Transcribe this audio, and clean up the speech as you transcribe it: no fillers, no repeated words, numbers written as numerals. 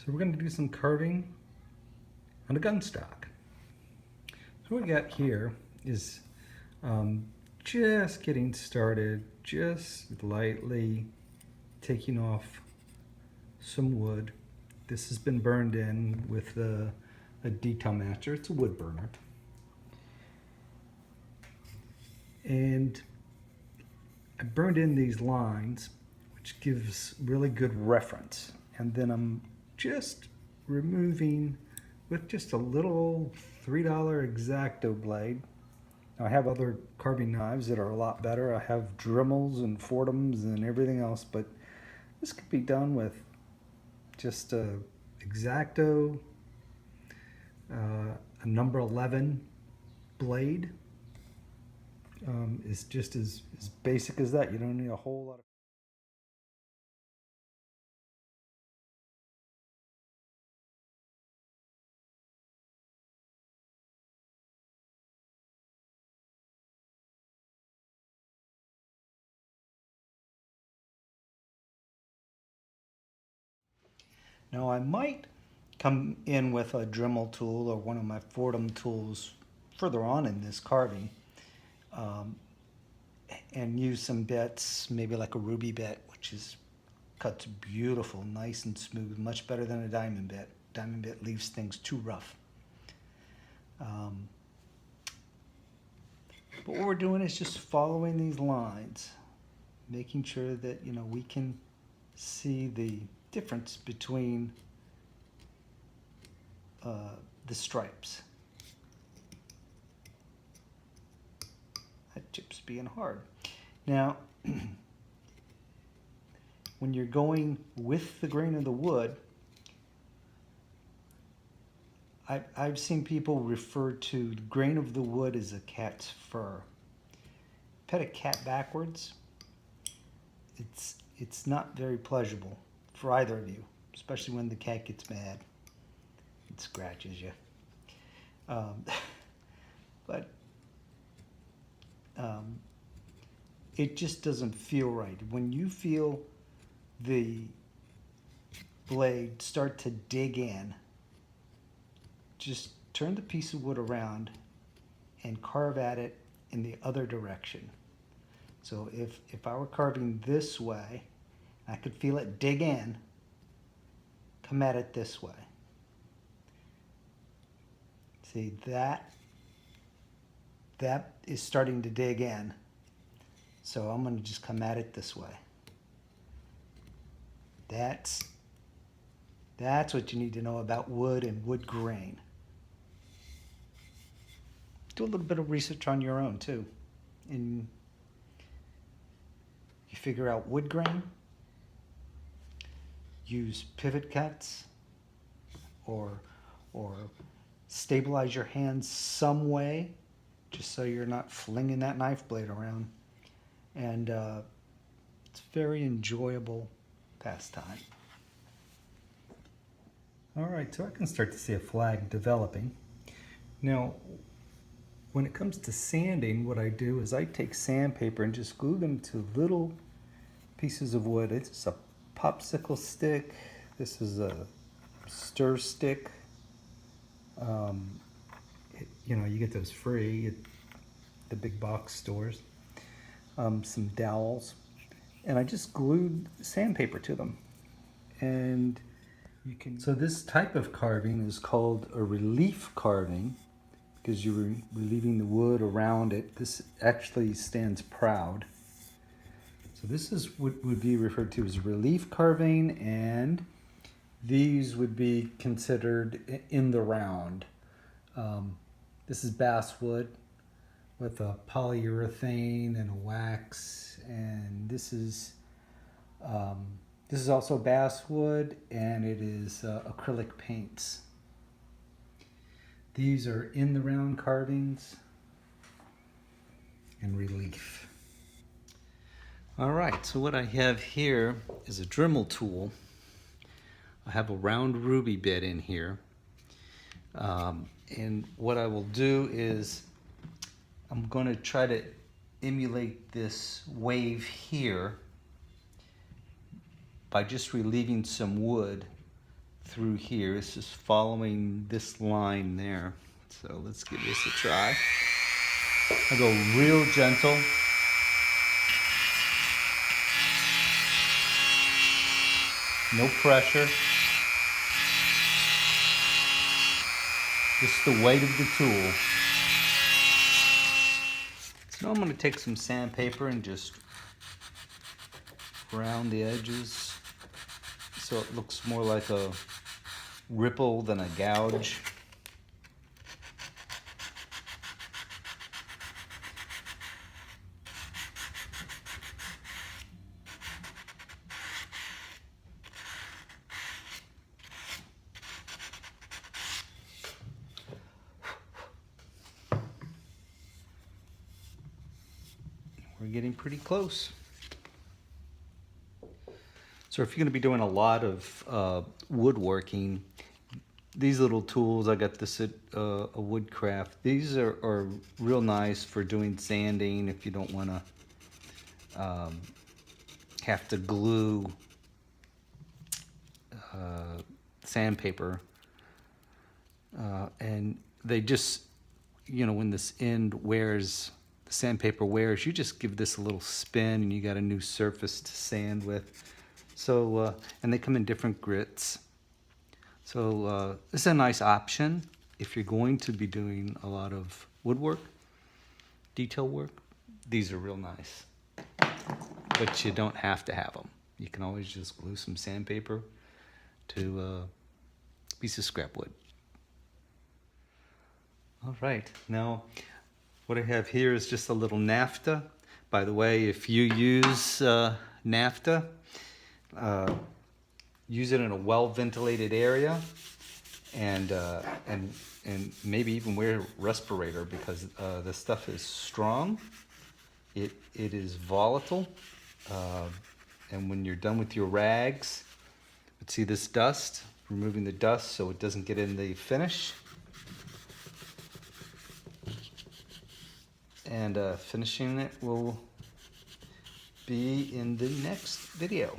So we're going to do some carving on a gun stock. So what we got here is just getting started, just lightly taking off some wood. This has been burned in with a detail master. It's a wood burner. And I burned in these lines, which gives really good reference. And then I'm just removing with just a little $3 X-Acto blade. Now, I have other carving knives that are a lot better. I have Dremels and Fortums and everything else, but this could be done with just a X-Acto, a number 11 blade. Is just as basic as that. You don't need a whole lot of. Now I might come in with a Dremel tool or one of my Fortum tools further on in this carving, and use some bits, maybe like a ruby bit, which is cuts beautiful, nice and smooth, much better than a diamond bit. Diamond bit leaves things too rough. But what we're doing is just following these lines, making sure that we can see the difference between the stripes. That chip's being hard. Now, when you're going with the grain of the wood, I've seen people refer to the grain of the wood as a cat's fur. Pet a cat backwards, it's not very pleasurable for either of you, especially when the cat gets mad and scratches you. But it just doesn't feel right. When you feel the blade start to dig in, just turn the piece of wood around and carve at it in the other direction. So if I were carving this way, I could feel it dig in, come at it this way. See, that is starting to dig in. So I'm going to just come at it this way. That's what you need to know about wood and wood grain. Do a little bit of research on your own too. And you figure out wood grain, use pivot cuts, or stabilize your hands some way, just so you're not flinging that knife blade around. And it's a very enjoyable pastime. All right, so I can start to see a flag developing. Now, when it comes to sanding, what I do is I take sandpaper and just glue them to little pieces of wood. It's a popsicle stick. This is a stir stick. You get those free at the big box stores. Some dowels. And I just glued sandpaper to them. And you can. So this type of carving is called a relief carving, because you're relieving the wood around it. This actually stands proud. So this is what would be referred to as relief carving, and these would be considered in the round. This is basswood with a polyurethane and a wax, and this is also basswood, and it is acrylic paints. These are in the round carvings and relief. All right, so what I have here is a Dremel tool. I have a round ruby bit in here. And what I will do is I'm going to try to emulate this wave here by just relieving some wood through here. It's just following this line there. So let's give this a try. I go real gentle. No pressure. Just the weight of the tool. So now I'm going to take some sandpaper and just round the edges so it looks more like a ripple than a gouge. We're getting pretty close. So if you're going to be doing a lot of woodworking, these little tools, I got this at a Woodcraft. These are real nice for doing sanding if you don't want to have to glue sandpaper. And they just, you know, when this end wears, the sandpaper wears, you just give this a little spin and you got a new surface to sand with. So, and they come in different grits. So this is a nice option if you're going to be doing a lot of woodwork, detail work. These are real nice, but you don't have to have them. You can always just glue some sandpaper to a piece of scrap wood. All right, now what I have here is just a little NAFTA. By the way, if you use NAFTA, use it in a well-ventilated area, and maybe even wear a respirator, because the stuff is strong. It is volatile, and when you're done with your rags, let's see this dust. Removing the dust so it doesn't get in the finish, and finishing it will be in the next video.